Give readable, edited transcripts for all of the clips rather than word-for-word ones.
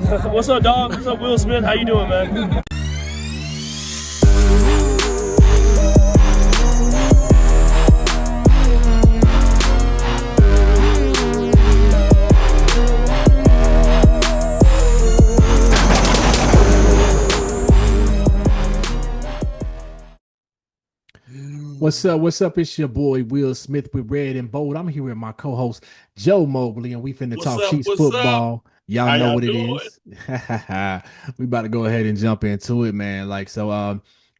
What's up, dog? What's up, Will Smith? How you doing, man? What's up? What's up? It's your boy Will Smith with Red and Bold. I'm here with my co-host Joe Mobley, and we finna What's talk up? Chiefs What's up? football. Y'all How know y'all what it doing? is. We about to go ahead and jump into it, man.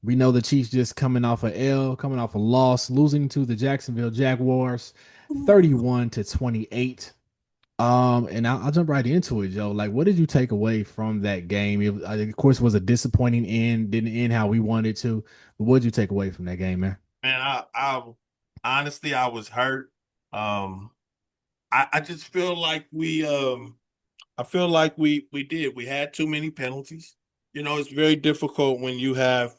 We know the Chiefs just coming off a L, coming off a loss, losing to the Jacksonville Jaguars, 31-28. And I'll jump right into it, Joe. Like, what did you take away from that game? Of course, it was a disappointing end. Didn't end how we wanted to. But what did you take away from that game, man? Man, I honestly I was hurt. Um, I just feel like I feel like we had too many penalties. It's very difficult when you have,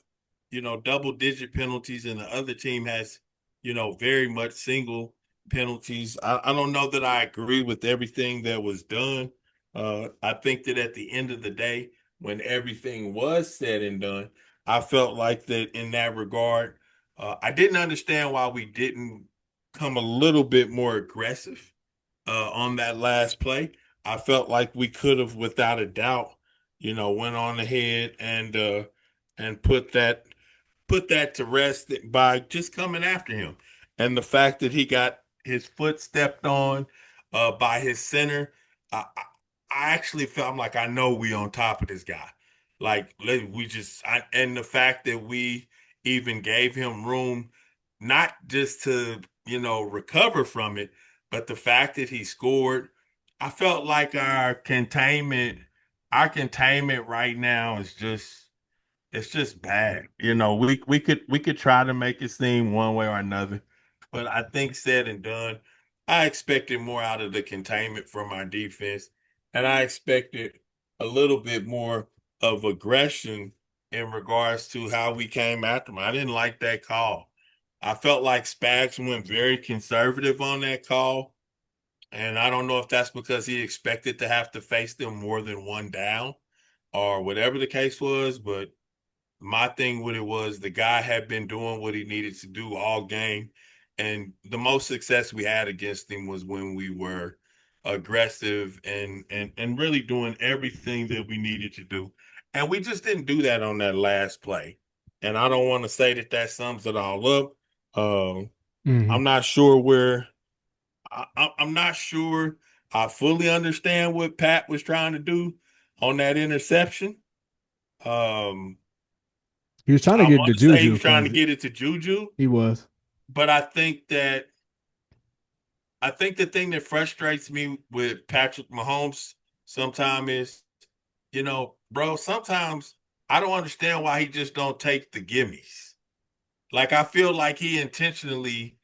double digit penalties and the other team has, very much single penalties. I don't know that I agree with everything that was done. I think that at the end of the day, when everything was said and done, I felt like that in that regard, I didn't understand why we didn't come a little bit more aggressive on that last play. I felt like we could have, without a doubt, went on ahead and put that to rest by just coming after him. And the fact that he got his foot stepped on by his center, I actually felt, I'm like, I know we on top of this guy. Like and the fact that we even gave him room, not just to recover from it, but the fact that he scored, I felt like our containment right now is just it's just bad. We could try to make it seem one way or another, but I think said and done, I expected more out of the containment from our defense, and I expected a little bit more of aggression in regards to how we came after them. I didn't like that call. I felt like Spags went very conservative on that call, and I don't know if that's because he expected to have to face them more than one down or whatever the case was, but my thing with it was the guy had been doing what he needed to do all game. And the most success we had against him was when we were aggressive and really doing everything that we needed to do. And we just didn't do that on that last play. And I don't want to say that that sums it all up. Mhm. I'm not sure where I'm not sure I fully understand what Pat was trying to do on that interception. Um, He was trying to I get want the to say he Juju was trying to because get it to Juju, he was. but I think the thing that frustrates me with Patrick Mahomes sometimes is, bro, sometimes I don't understand why he just don't take the gimmies. Like I feel like he intentionally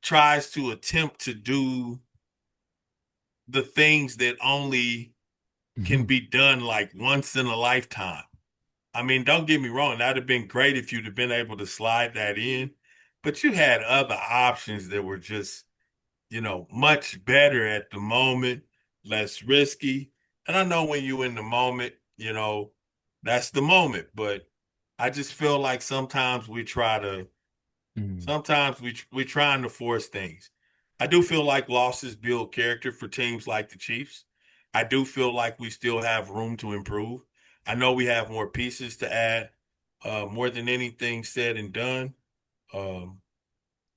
tries to attempt to do the things that only can Mhm. be done like once in a lifetime. I mean, don't get me wrong, that'd have been great if you'd have been able to slide that in, but you had other options that were just, much better at the moment, less risky. And I know when you in the moment, that's the moment, but I just feel like Mhm. sometimes we trying to force things. I do feel like losses build character for teams like the Chiefs. I do feel like we still have room to improve. I know we have more pieces to add. More than anything said and done, um,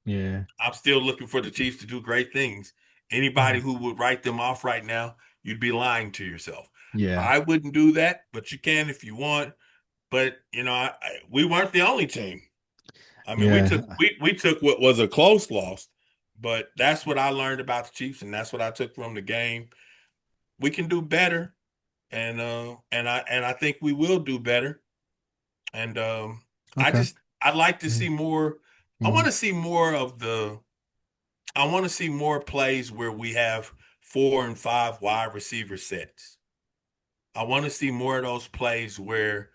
Yeah. I'm still looking for the Chiefs to do great things. Anybody Mhm. who would write them off right now, you'd be lying to yourself. Yeah. I wouldn't do that, but you can if you want. But we weren't the only team. I mean, we Yeah. took we took what was a close loss, but that's what I learned about the Chiefs, and that's what I took from the game. We can do better, and I think we will do better. And Okay. I'd like to Mhm. see more. I want Mhm. to see more of the. I want to see more plays where we have 4 and 5 wide receiver sets. I want to see more of those plays where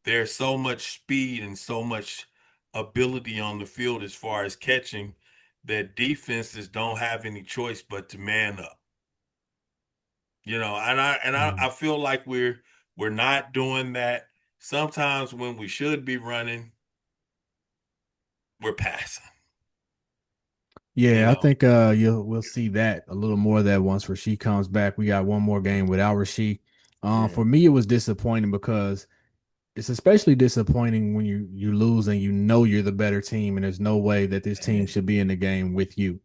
there's so much speed and so much ability on the field as far as catching that defenses don't have any choice but to man up. I feel like we're not doing that. Sometimes when we should be running, we're passing. You Yeah, I know, think we'll see that a little more of that once Rasheed comes back. We got one more game without Rasheed. yeah, For me, it was disappointing because it's especially disappointing when you lose and you know you're the better team and there's no way that this team should be in the game with you,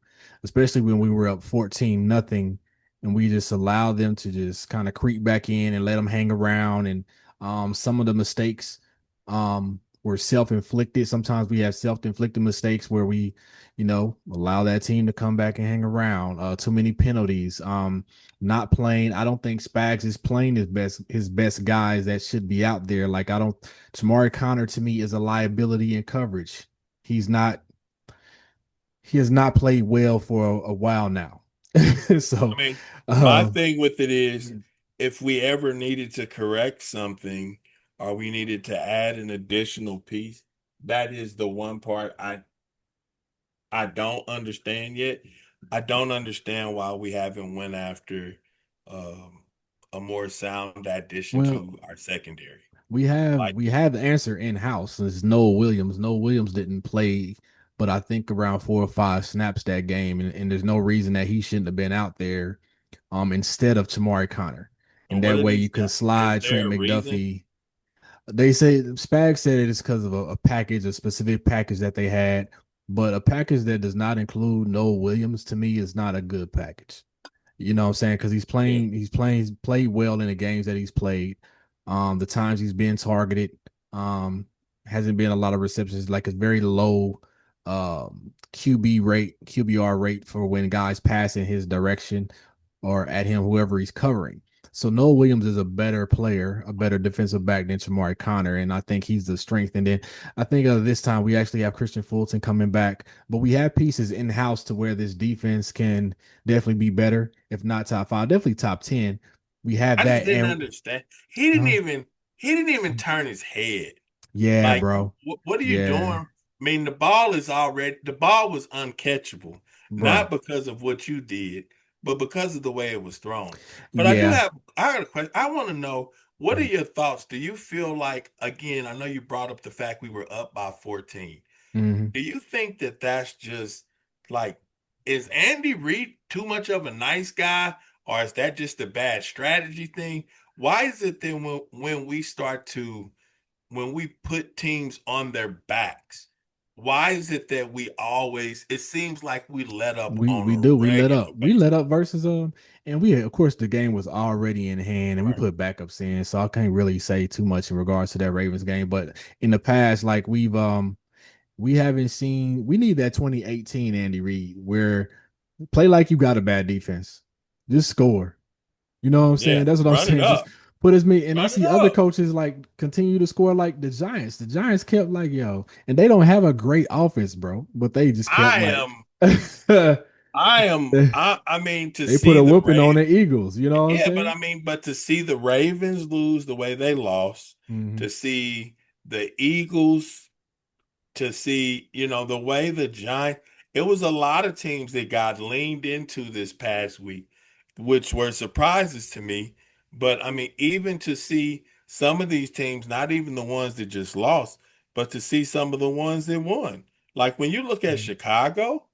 especially when we were up 14 nothing and we just allowed them to just kind of creep back in and let them hang around. And some of the mistakes were self-inflicted. Sometimes we have self-inflicted mistakes where we allow that team to come back and hang around. Too many penalties. Not playing. I don't think Spags is playing his best guys that should be out there. Like I don't. Tamari Connor to me is a liability in coverage. He's not. He has not played well for a while now. So, I mean, my um, thing with it is, if we ever needed to correct something or we needed to add an additional piece, that is the one part I don't understand yet. I don't understand why we haven't went after um, a more sound addition well, to our secondary. we have Like, we have the answer in house. It's Noah Williams. Noah Williams didn't play, but I think around 4 or 5 snaps that game, and there's no reason that he shouldn't have been out there, instead of Tamari Connor, and what that did way he you could start? Is slide there Trent a reason? McDuffie. They say Spag said it is because of a package, a specific package that they had, but a package that does not include Noah Williams to me is not a good package. You know what I'm saying? Because Yeah. he's played well in the games that he's played. The times he's been targeted, hasn't been a lot of receptions. Like a very low QBR rate for when guys pass in his direction or at him, whoever he's covering. So Noah Williams is a better player, a better defensive back than Shamari Connor, and I think he's the strength. And then I think this time we actually have Christian Fulton coming back, but we have pieces in house to where this defense can definitely be better, if not top five, definitely top 10. We have I just that, didn't and understand. He didn't uh, even he didn't even turn his head. yeah, Like, bro, what are you doing? yeah, I mean, the ball was uncatchable, not bro, because of what you did, but because of the way it was thrown. But yeah. I got a question. I want to know, what are your thoughts? Do you feel like, again, I know you brought up the fact we were up by 14. Mm-hmm. Do you think that that's just like, is Andy Reid too much of a nice guy, or is that just a bad strategy thing? Why is it then when we start to when we put teams on their backs, why is it that it seems like we let up on We a do. We let regular up. We basis? let up versus and we of course the game was already in hand and we Right. put backups in, so I can't really say too much in regards to that Ravens game. But in the past, like we haven't seen, we need that 2018 Andy Reid where play like you got a bad defense. Just score. You know what I'm saying? Yeah, That's what I'm run it saying. Just up. put as many. And I Run it see other up. coaches like continue to score like the Giants. The Giants kept like, yo, and they don't have a great offense, bro, but they just kept I like am they I mean, to put see a the whooping on Ravens. the Eagles. You know what I'm Yeah, but saying? I mean, but to see the Ravens lose the way they lost, Mm-hmm. to see the Eagles, to see, the way the Giants, it was a lot of teams that got leaned into this past week, which were surprises to me. But I mean, even to see some of these teams, not even the ones that just lost, but to see some of the ones that won. Like when you look at Chicago,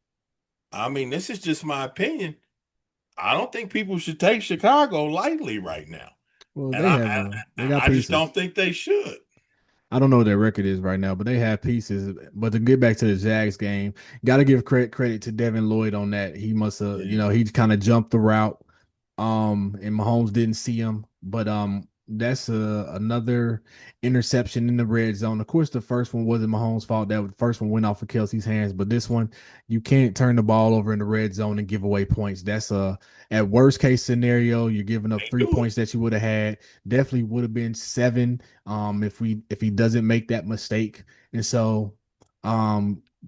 I mean, this is just my opinion. I don't think people should take Chicago lightly right now. Well, And they got I just pieces. don't think they should. I don't know what their record is right now, but they have pieces. But to get back to the Jags game, got to give credit to Devin Lloyd on that. He must have, Yeah. he kind of jumped the route, and Mahomes didn't see him. But that's another interception in the red zone. Of course, the first one wasn't Mahomes' fault. That the first one went off of Kelsey's hands. But this one, you can't turn the ball over in the red zone and give away points. That's at worst case scenario, you're giving up They 3 points that you would have had. Definitely would have been 7 if he doesn't make that mistake. And so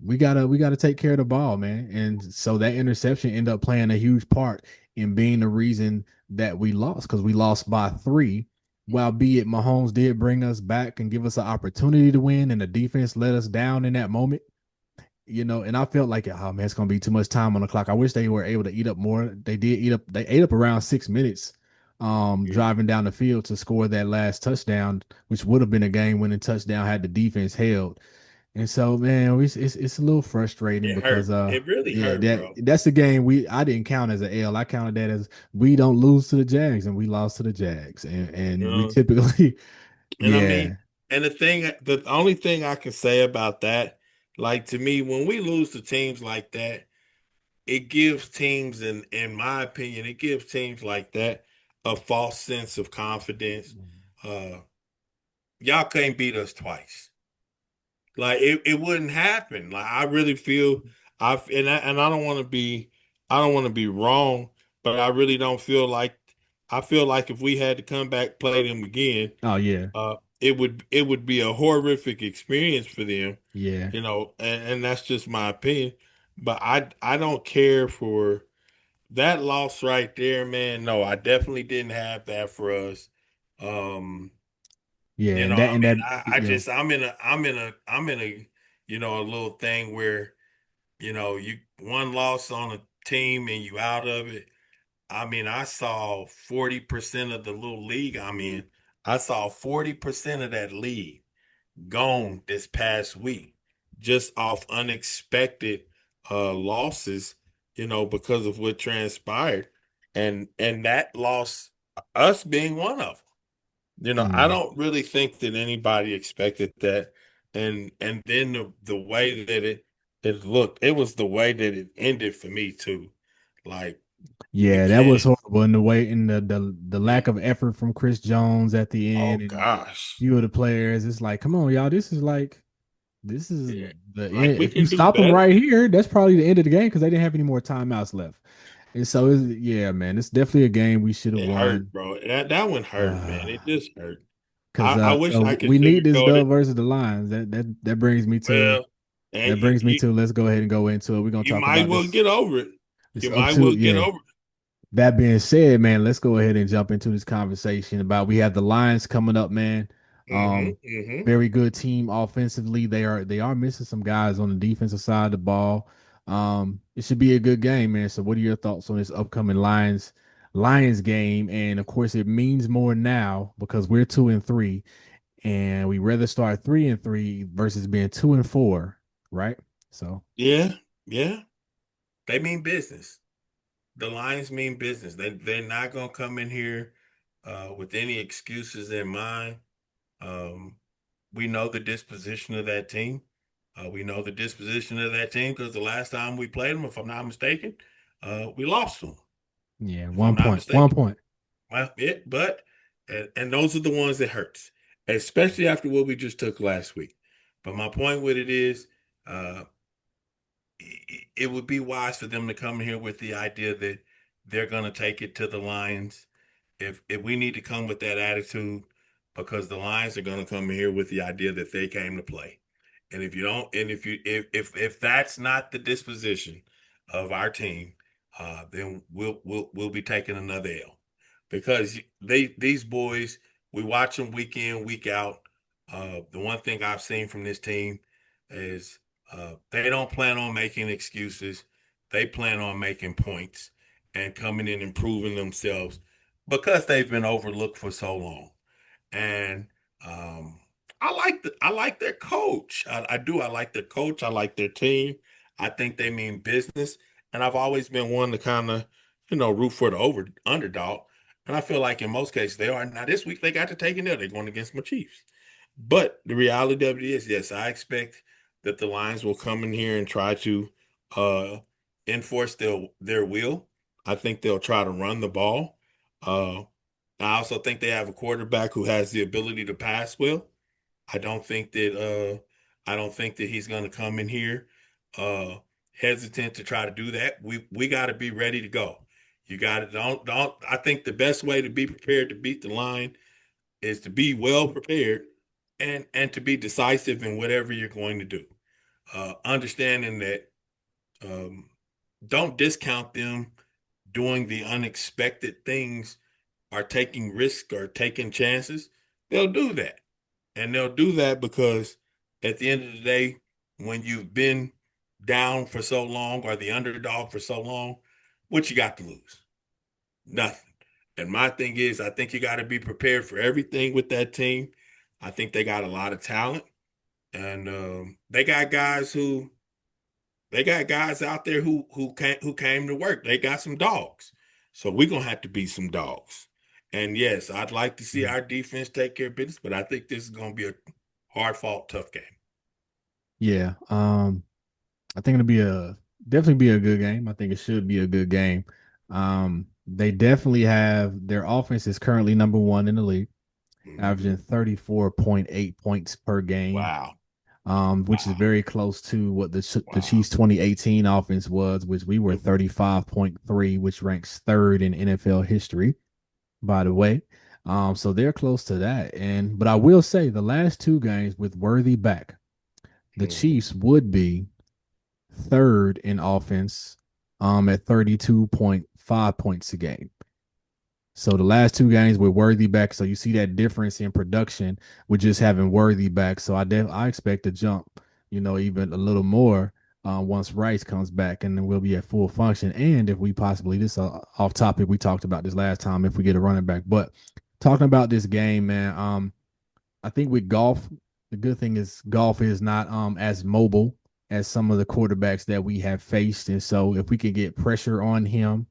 we gotta take care of the ball, man. And so that interception ended up playing a huge part in being the reason that we lost, because we lost by 3. While be it Mahomes did bring us back and give us an opportunity to win, and the defense let us down in that moment. And I felt like, oh man, it's gonna be too much time on the clock. I wish they were able to eat up more. They did eat up. They ate up around 6 minutes driving down the field to score that last touchdown, which would have been a game-winning touchdown had the defense held. And so, man, it's a little frustrating It because hurt. It really yeah, hurt, bro. that's the game I didn't count as an L. I counted that as we don't lose to the Jags and we lost to the Jags. And we You typically And I yeah. mean, and the only thing I can say about that, like to me, when we lose to teams like that, it gives teams, in my opinion, it gives teams like that a false sense of confidence. Uh, y'all can't beat us twice. Like it wouldn't happen. Like I really feel I don't want to be wrong, but I really don't feel like I feel like if we had to come back play them again, Oh yeah. it would be a horrific experience for them, Yeah. and that's just my opinion. But I don't care for that loss right there, man. No, I definitely didn't have that for us. Um, Yeah. you know, And I mean, I you know, just I'm in a a little thing where you one loss on a team and you out of it. I mean, I saw 40% of the little league I'm in. I saw 40% of that league gone this past week just off unexpected losses, because of what transpired. And that loss, us being one of them. I mm, don't really think that anybody expected that. And then the way that it looked, it was the way that it ended for me too. Like, yeah, that was again, horrible in the way in the lack of effort from Chris Jones at the oh end and gosh. few of the players. It's like, come on, y'all. This is Yeah. the Like end. we If you can do stop them better. right here, that's probably the end of the game because they didn't have any more timeouts left. And so, yeah, man, it's definitely a game we should have It hurt, won. bro. That one hurt, man. It just hurt. Because I wish I so could we need this sugarcoat it. dub versus the Lions. That brings me to Well, and you, you let's go ahead and go into it. We're gonna you talk might about well this. get over it. It's You up might to well get yeah. over it. That being said, man, let's go ahead and jump into this conversation about we have the Lions coming up, man. Mm-hmm. Um, Mm-hmm. very good team offensively. They are missing some guys on the defensive side of the ball. It should be a good game, man. So what are your thoughts on this upcoming Lions game? And of course, it means more now because we're 2-3, and we rather start 3-3 versus being 2-4, right? So Yeah, yeah. They mean business. The Lions mean business. They're not gonna come in here with any excuses in mind. Um, we know the disposition of that team. We know the disposition of that team because the last time we played them, if I'm not mistaken, we lost them. yeah, If I'm one not point, one mistaken. point. Well, but and those are the ones that hurts, especially after what we just took last week. But my point with it is, uh, it would be wise for them to come here with the idea that they're going to take it to the Lions. If we need to come with that attitude, because the Lions are going to come here with the idea that they came to play. And if you don't, and if that's not the disposition of our team, then we'll be taking another L, because these boys, we watch them week in, week out. The one thing I've seen from this team is they don't plan on making excuses. They plan on making points and coming in and proving themselves because they've been overlooked for so long. And um, I like their coach. I do. I like their coach. I like their team. I think they mean business. And I've always been one to kind of, root for the underdog. And I feel like in most cases they are. Now this week they got to take it there. They're going against my Chiefs. But the reality of it is, yes, I expect that the Lions will come in here and try to uh, enforce their will. I think they'll try to run the ball. Uh, I also think they have a quarterback who has the ability to pass well. I don't think that he's going to come in here uh, hesitant to try to do that. We got to be ready to go. You got to don't. I think the best way to be prepared to beat the line is to be well prepared and to be decisive in whatever you're going to do. Understanding that um, don't discount them doing the unexpected things or taking risks or taking chances. They'll do that. And they'll do that because at the end of the day, when you've been down for so long or the underdog for so long, what you got to lose? Nothing. And my thing is, I think you got to be prepared for everything with that team. I think they got a lot of talent, and they got guys out there who came to work. They got some dogs, so we're gonna have to be some dogs. And yes, I'd like to see our defense take care of business, but I think this is gonna be a hard fought, tough game. Yeah. I think it'll be a definitely be a good game. I think it should be a good game. They definitely have their offense is currently number one in the league, averaging 34.8 points per game. Wow, Which is wow, very close to what the wow. Chiefs 2018 offense was, which we were Mhm. 35.3, which ranks third in NFL history, by the way. So they're close to that. But I will say the last two games with Worthy back, the Mhm. Chiefs would be third in offense at 32.5 points a game. So the last two games with Worthy back, so you see that difference in production with just having Worthy back. So I expect to jump, even a little more once Rice comes back, and then we'll be at full function. And if we possibly this off topic, we talked about this last time if we get a running back. But talking about this game, man, I think with golf, the good thing is golf is not as mobile as some of the quarterbacks that we have faced. And so if we can get pressure on him,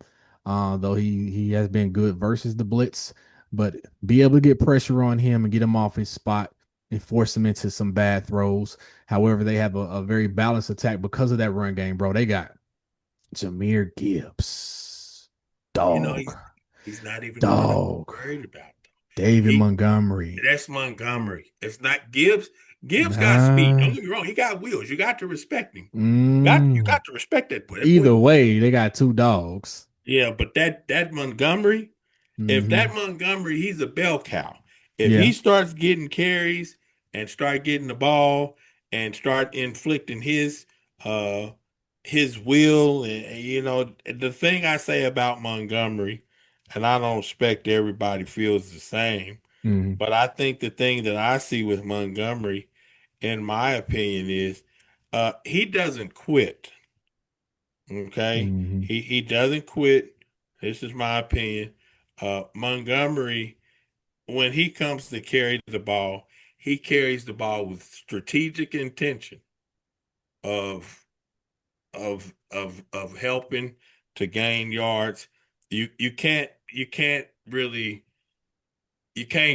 though he has been good versus the blitz, but be able to get pressure on him and get him off his spot and force him into some bad throws. However, they have a very balanced attack because of that run game, bro. They got Jameer Gibbs, You know, dog, he's not even the one I'm dog, worried about. David He Montgomery. That's Montgomery. It's not Gibbs. Gibbs got speed. Don't Nah. get me wrong. He got wheels. You got to respect him. You Mm. got to respect that boy. That boy. Either way, they got two dogs. Yeah, but that Montgomery, if Mm-hmm. that Montgomery, he's a bell cow. If Yeah. he starts getting carries and start getting the ball and start inflicting uh his will and the thing I say about Montgomery, and I don't expect everybody feels the same, Mm-hmm. but I think the thing that I see with Montgomery, in my opinion, is he doesn't quit. Okay, Mm-hmm. he doesn't quit. This is my opinion. Montgomery, when he comes to carry the ball, he carries the ball with strategic intention of of helping to gain yards. You can't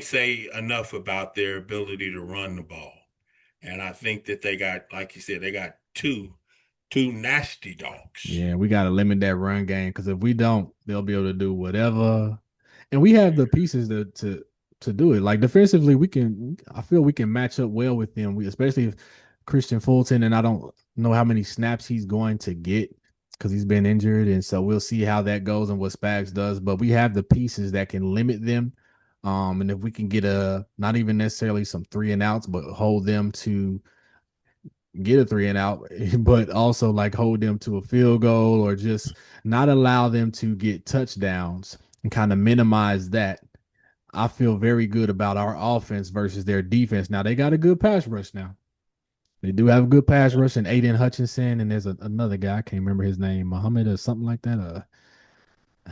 say enough about their ability to run the ball. And I think that they got, like you said, they got two nasty dogs. Yeah, we got to limit that run game because if we don't, they'll be able to do whatever. And we have the pieces to do it. Like defensively, we can. I feel we can match up well with them. Especially if Christian Fulton, and I don't know how many snaps he's going to get because he's been injured, and so we'll see how that goes and what Spags does. But we have the pieces that can limit them. And if we can get not even necessarily some three and outs, but hold them to get a three and out, but also like hold them to a field goal or just not allow them to get touchdowns and kind of minimize that. I feel very good about our offense versus their defense. Now they got a good pass rush now. They do have a good pass rush and Aiden Hutchinson, and there's another guy, I can't remember his name, Muhammad or something like that.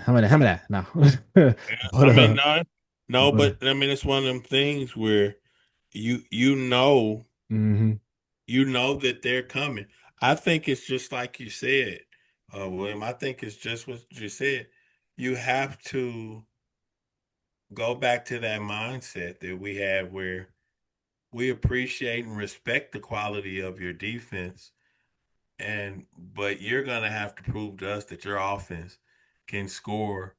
Hamid, no. but I mean, no, no, but but I mean, it's one of them things where you you know mhm. you know that they're coming. I think it's just like you said, William. I think it's just what you said. You have to go back to that mindset that we have where we appreciate and respect the quality of your defense, but you're gonna have to prove to us that your offense can score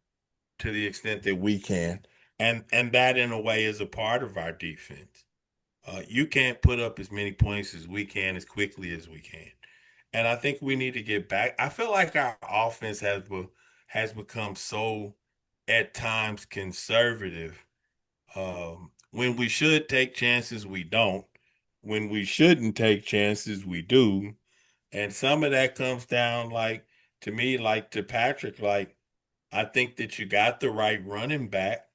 to the extent that we can. And that in a way is a part of our defense. You can't put up as many points as we can as quickly as we can. And I think we need to get back. I feel like our offense has become so at times conservative. When we should take chances, we don't. When we shouldn't take chances, we do. And some of that comes down like to me, like to Patrick, like I think that you got the right running back.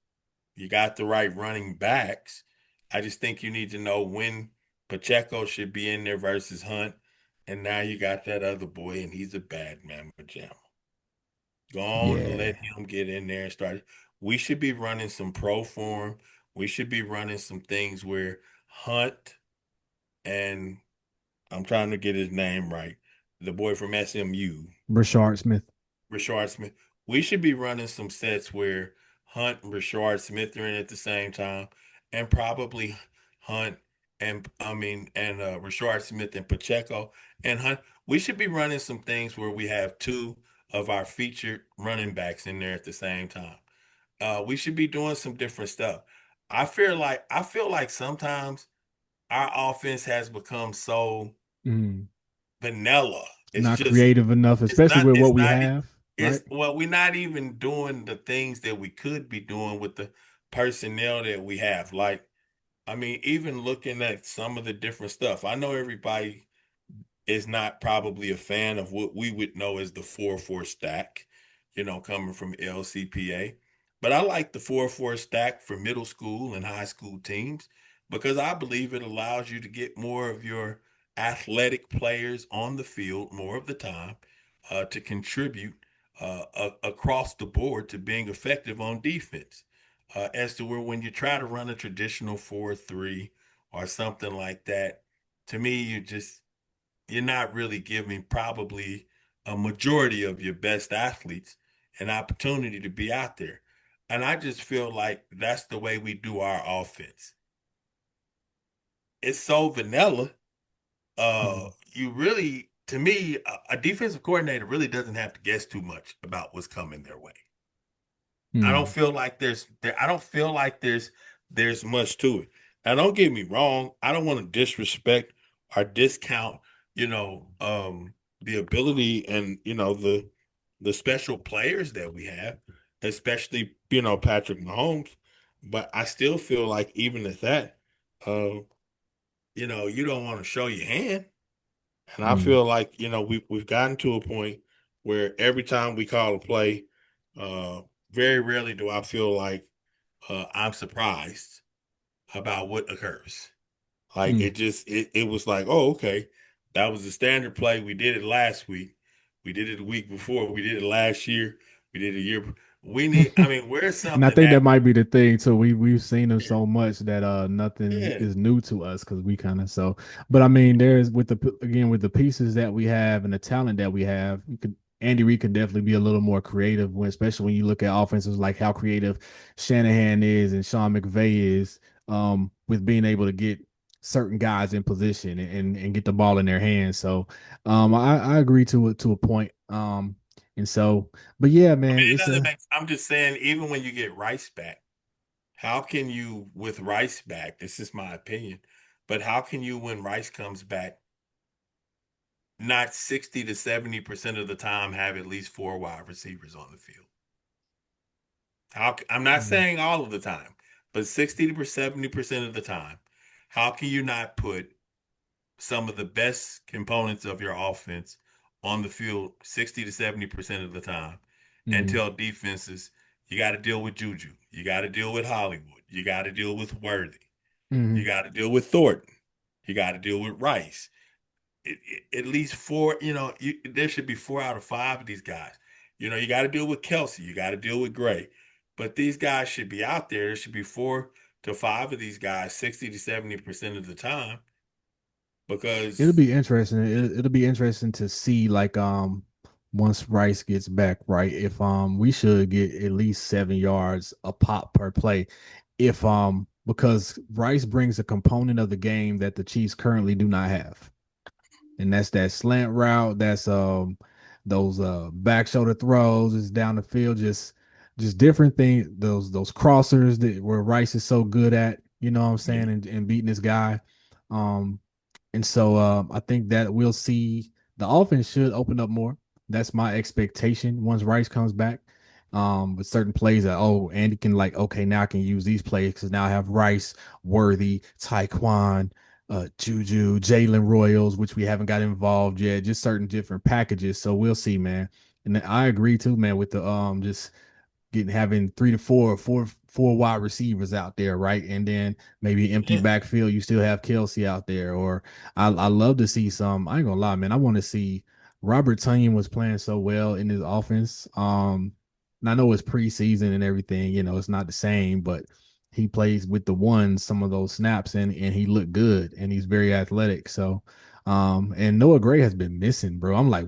You got the right running backs. I just think you need to know when Pacheco should be in there versus Hunt. And now you got that other boy, and he's a bad man pajama. Go on and let Yeah. him get in there and start. we should be running some pro form. We should be running some things where Hunt and I'm trying to get his name right, the boy from SMU, Brashard Smith. Rashard Smith. We should be running some sets where Hunt and Rashard Smith are in at the same time, and probably Hunt and Rashard Smith and Pacheco and Hunt. We should be running some things where we have two of our featured running backs in there at the same time. We should be doing some different stuff. I feel like sometimes our offense has become so Mm. vanilla. It's Not just creative enough, it's especially not with it's what we not have, right? it's well, we're not even doing the things that we could be doing with the personnel that we have. Like, I mean, even looking at some of the different stuff. I know everybody is not probably a fan of what we would know as the 4-4 stack, coming from LCPA. But I like the 4-4 stack for middle school and high school teams because I believe it allows you to get more of your athletic players on the field more of the time to contribute across the board to being effective on defense. As to where when you try to run a traditional 4-3 or something like that, to me, you're not really giving probably a majority of your best athletes an opportunity to be out there. And I just feel like that's the way we do our offense. It's so vanilla. Mm. You really, to me, a defensive coordinator really doesn't have to guess too much about what's coming their way. I don't Mm. feel like I don't feel like there's much to it. Now, don't get me wrong. I don't want to disrespect or discount, the ability and the special players that we have, especially Patrick Mahomes. But I still feel like even at that, uh, you don't want to show your hand. And I Mm. feel like we've gotten to a point where every time we call a play, uh, very rarely do I feel like I'm surprised about what occurs. Like Mm. it was like, oh, okay, that was the standard play. We did it last week. We did it the week before. We did it last year. We did it a year. We need. I mean, where's And I something think that that might be the thing too. We've seen them so much that nothing yeah, is new to us because we kind of so. But I mean, there's with the pieces that we have and the talent that we have, you could Andy Reid could definitely be a little more creative when, especially when you look at offenses like how creative Shanahan is and Sean McVay is, with being able to get certain guys in position and get the ball in their hands. So, I agree to a point. And so, but yeah, I man, mean, it it's doesn't a make. I'm just saying, even when you get Rice back, how can you with Rice back? This is my opinion, but how can you when Rice comes back? Not 60 to 70% of the time have at least four wide receivers on the field. I'm not mm, saying all of the time, but 60 to 70% of the time, how can you not put some of the best components of your offense on the field 60 to 70% of the time and mm, tell defenses you got to deal with Juju, you got to deal with Hollywood, you got to deal with Worthy, you mm. got to deal with Thornton, you got to deal with Rice. At least four, there should be 4 out of 5 of these guys. You got to deal with Kelsey, you got to deal with Gray, but these guys should be out there. There should be 4 to 5 of these guys 60 to 70% of the time It'll because be interesting. It'll be interesting to see like once Rice gets back, right? If we should get at least 7 yards a pop per play. If because Rice brings a component of the game that the Chiefs currently do not have. And that's that slant route, that's those back shoulder throws, is down the field, just different things, those crossers that where Rice is so good at, you know what I'm yeah, saying, and beating this guy. Um and so I think that we'll see the offense should open up more. That's my expectation once Rice comes back. With certain plays that Andy can like, okay, now I can use these plays because now I have Rice, Worthy, Taekwon, Juju, Jalen Royals, which we haven't got involved yet, just certain different packages. So we'll see, man. And I agree too, man, with the just having 3 to 4 wide receivers out there, right? And then maybe empty yeah. backfield, you still have Kelsey out there. Or I love to see some. I ain't gonna lie, man. I want to see Robert Tonyan was playing so well in his offense. And I know it's preseason and everything, it's not the same, but he plays with the ones some of those snaps and he looked good and he's very athletic. So and Noah Gray has been missing, bro. I'm like,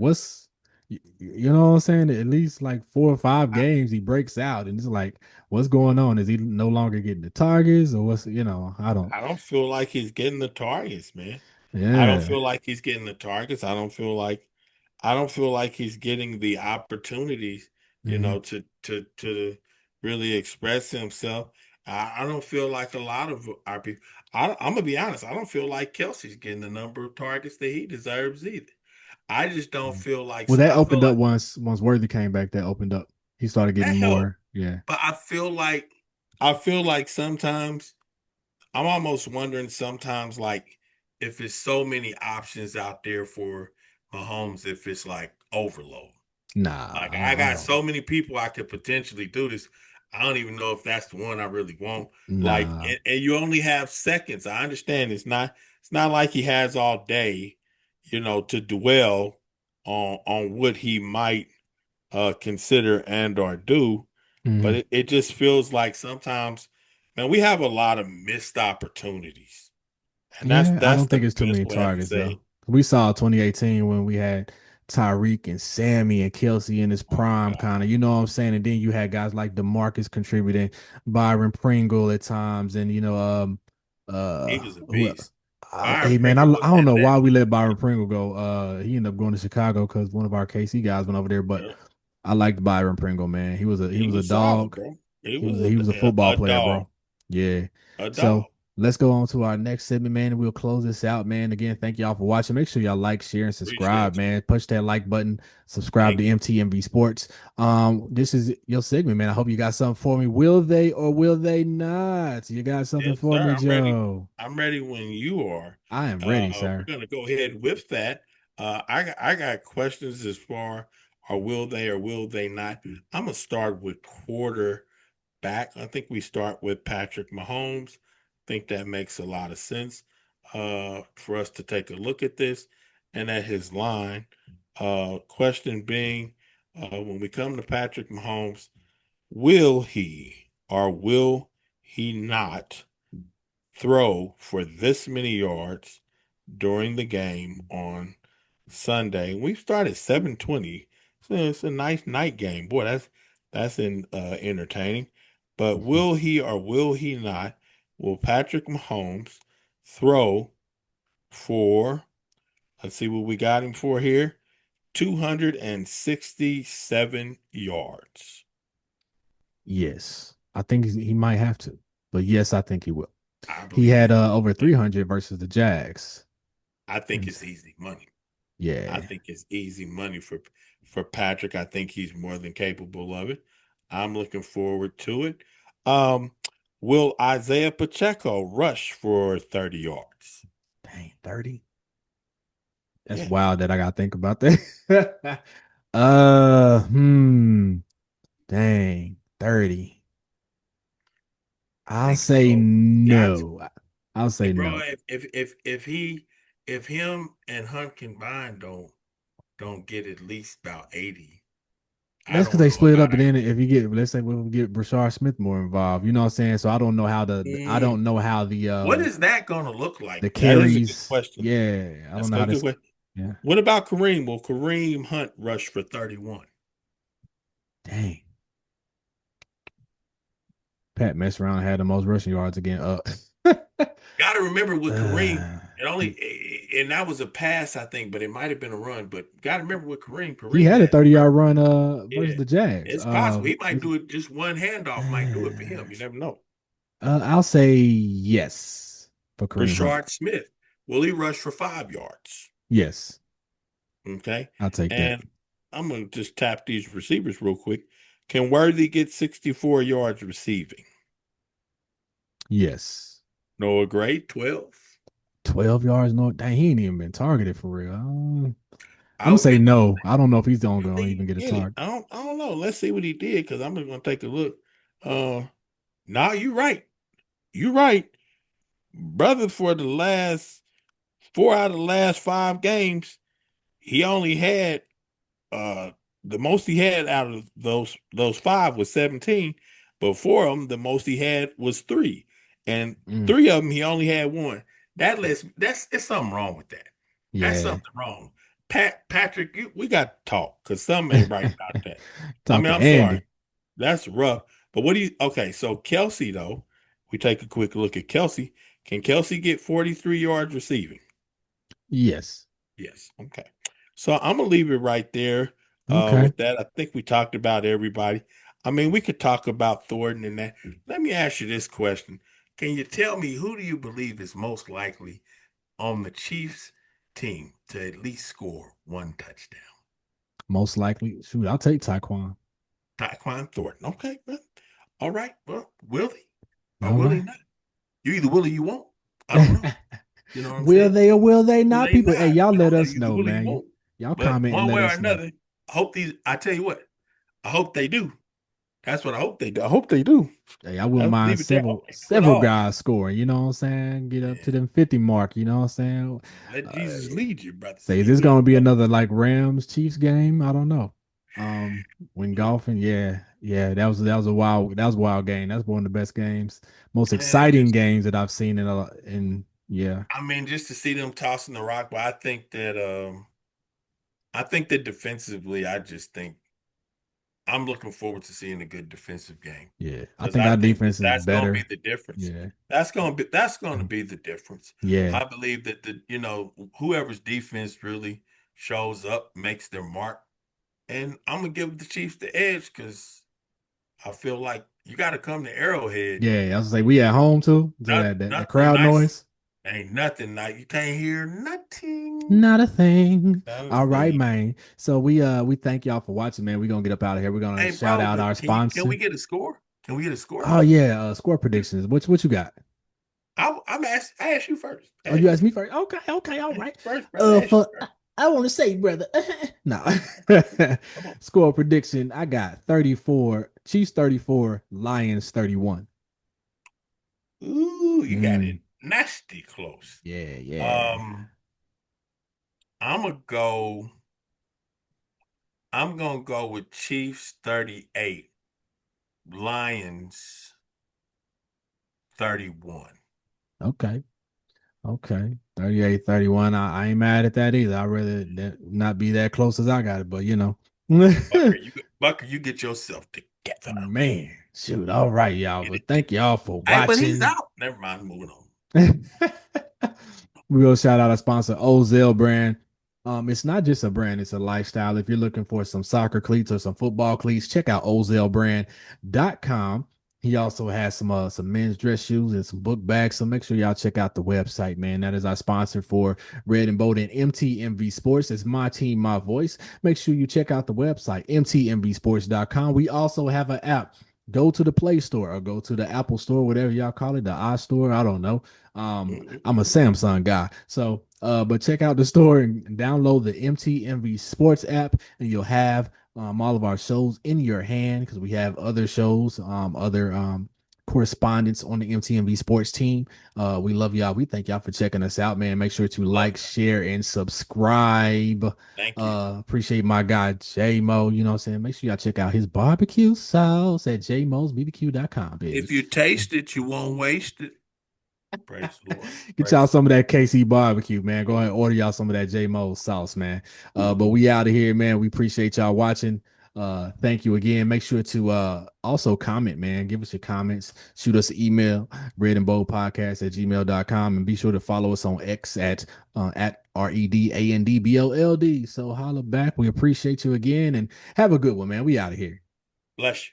you know what I'm saying? At least like 4 or 5 I, games he breaks out and it's like, what's going on? Is he no longer getting the targets or I don't I don't feel like he's getting the targets, man. I don't yeah. feel like he's getting the targets. I don't feel like he's getting the opportunities, Mhm. to really express himself. I don't feel like a lot of our people. I'm gonna be honest. I don't feel like Kelsey's getting the number of targets that he deserves either. I just don't Mhm. feel like Well, that I feel opened up like once Worthy came back, that opened up. He started getting that helped, more. Yeah. but I feel like sometimes I'm almost wondering sometimes like if it's so many options out there for Mahomes, if it's like overload. Nah, Like I I got don't. so many people I could potentially do this. I don't even know if that's the one I really want. Like, Nah. and you only have seconds. I understand it's not like he has all day, to dwell on what he might consider and or do. But Mhm. it just feels like sometimes, man, we have a lot of missed opportunities. And that's Yeah, I that's don't the think it's too best many way I can targets say though. it. We saw 2018 when we had Tyreek and Sammy and Kelsey in his Oh my prime, kind of. God. You know what I'm saying? And then you had guys like DeMarcus contributing, Byron Pringle at times, and He was a who? beast. Byron Hey man, I Pringle was I don't that know that why we let Byron Pringle go. He ended up going to Chicago because one of our KC guys went over there, but yeah, I liked Byron Pringle, man. He he was a was solid, dog. bro. He He was was a football a player, dog. bro. Yeah. A So dog. let's go on to our next segment, man, and we'll close this out, man. Again, thank y'all for watching. Make sure y'all like, share, and subscribe, Appreciate you. man. Push that like button. Subscribe to Thank you. MTMV Sports. This is your segment, man. I hope you got something for me. Will they or will they not? You got something Yes, for sir. me, I'm ready. Joe? I'm ready when you are. I am ready, We're sir. gonna go ahead with that. I got questions as far or will they not? I'm gonna start with quarterback. I think we start with Patrick Mahomes. I think that makes a lot of sense for us to take a look at this and at his line. Question being, when we come to Patrick Mahomes, will he or will he not throw for this many yards during the game on Sunday? We start at 7:20. So it's a nice night game. Boy, that's entertaining. But will he or will he not? Will Patrick Mahomes throw for, let's see what we got him for here, 267 yards? Yes. I think he might have to. But yes, I think he will. I He believe had he. over 300 versus the Jags. I think And it's easy money. I yeah. think it's easy money for Patrick. I think he's more than capable of it. I'm looking forward to it. Um, will Isaiah Pacheco rush for 30 yards? Dang, 30. That's Yeah, wild that I gotta think about that. Dang, 30. I'll think say so. Got to. no. I'll Hey, say bro, no. if him and Hunt combined don't get at least about 80, I That's because don't they know split how up, and then if you get, let's say, we'll get Brashard Smith more involved. You know what I'm saying? So I don't know how I to. don't know how What is that going to look like? the That is a good carries. question. Yeah, I don't That's know a how good this. question. Yeah, What about Kareem? Will Kareem Hunt rush for 31? dang. Pat messed around and had the most rushing yards again. Got to remember with Kareem, Uh, it only and that was a pass, I think, but it might have been a run. But got to remember with Kareem, he Kareem had a had 30-yard run versus yeah, the Jags. it's possible he might do it. Just one handoff might do it for him. You never know. I'll say yes for Kareem Hunt. Rashard Smith, will he rush for 5 yards? Yes, Okay, I'll take that. and I'm gonna just tap these receivers real quick. Can Worthy get 64 yards receiving? Yes. Noah Gray, 12. 12 yards. No, dang, he ain't even been targeted for real. I'm gonna I'll say get. no. I don't know if he's I gonna think he even get a can get it. target. I don't know. Let's see what he did because I'm just gonna take a look. Uh, nah, you're right. You're right, brother. For the last 4 out of the last 5 games, he only had uh the most he had out of those five was 17, but for him, the most he had was three. And three of them he only had one. It's something wrong with that. That's Yeah. something wrong. Patrick, we got to talk because something ain't right about that. I Talk mean, to I'm sorry. Andy. That's rough. But what do you okay, so Kelsey though, we take a quick look at Kelsey. Can Kelsey get 43 yards receiving? Yes. Yes. Okay. So I'm gonna leave it right there. Okay. With that, I think we talked about everybody. I mean, we could talk about Thornton and that. Let me ask you this question. Can you tell me who do you believe is most likely on the Chiefs team to at least score one touchdown? Most likely. Shoot, I'll take Taekwon. Tyquan Thornton. Okay, man. All right. Well, will he or All will he right. not? You either will or you won't. I don't know. You know what I'm Will saying? they or will they Will not? they People, hey, not? y'all We let don't know. us You either know, will or you man. won't. Y'all But comment and one let way or us know. another, I hope these. I tell you what. I hope they do. That's what I hope they do. I hope they do. Hey, I wouldn't I'll mind leave it there. I hope several they do it several all. guys scoring. You know what I'm saying? Get up Yeah. to them 50 mark. You know what I'm saying? Let Uh, Jesus lead you, brother. Say, is He this will. gonna be another like Rams Chiefs game? I don't know. When golfing, yeah, that was a wild game. That's one of the best games, most Man, exciting games that I've seen in yeah, I mean, just to see them tossing the rock, but I think that defensively, I just think I'm looking forward to seeing a good defensive game yeah. I because think I our think that defense is that's going to be better. the difference. Yeah, That's going to be the difference. yeah, I believe that whoever's defense really shows up makes their mark, and I'm gonna give the Chiefs the edge because I feel like you got to come to Arrowhead. yeah. I was say we at home too. So that Nothing crowd nice. noise. Ain't nothing like you can't hear nothing. Not a thing. Not a All right, thing. man. So we thank y'all for watching, man. We're gonna get up out of here. We're gonna Hey, shout bro, out our can we sponsor. get a score? Can we get a score? Oh yeah, score predictions. What you got? I asked you first. I Oh, asked you you asked me first. first. Okay, okay, all I asked right. you first, brother. I asked you For first. I want to say, brother. No. Come on. Score prediction. I got 34. Chiefs 34. Lions 31. Ooh, you got it Mm, nasty close. yeah, yeah. Um, I'm gonna go. I'm gonna go with Chiefs 38, Lions 31. Okay. Okay. 38, 31. I ain't mad at that either. I'd rather not be that close as I got it, but you know. Bucker, you get yourself together. Man, shoot. All right, y'all. Get But it thank y'all for Hey, but he's watching. out. Never mind. Moving on. We will shout out our sponsor, Ozell brand. It's not just a brand, it's a lifestyle. If you're looking for some soccer cleats or some football cleats, check out ozellbrand.com. He also has some men's dress shoes and some book bags. So make sure y'all check out the website, man. That is our sponsor for Red and Bold and MTMV Sports. It's my team, my voice. Make sure you check out the website, mtmvsports.com. We also have an app. Go to the Play Store or go to the Apple Store, whatever y'all call it, the iStore. I don't know. I'm a Samsung guy. So, but check out the store and download the MTMV Sports app, and you'll have all of our shows in your hand because we have other shows, other correspondents on the MTMV Sports team. We love y'all. We thank y'all for checking us out, man. Make sure to Love like, share, and subscribe. Thank you. Appreciate my guy J Mo. You know what I'm saying? Make sure y'all check out his barbecue sauce at jmosbbq.com, baby. If you taste it, you won't waste it. Praise the Lord. Get y'all Praise some of that KC barbecue, man. Go ahead and order y'all some of that J Mo sauce, man. But we out of here, man. We appreciate y'all watching. Thank you again. Make sure to also comment, man. Give us your comments. Shoot us an email, redandboldpodcast@gmail.com. And be sure to follow us on X at REDANDBOLD. So holla back. We appreciate you again and have a good one, man. We out of here. Bless you.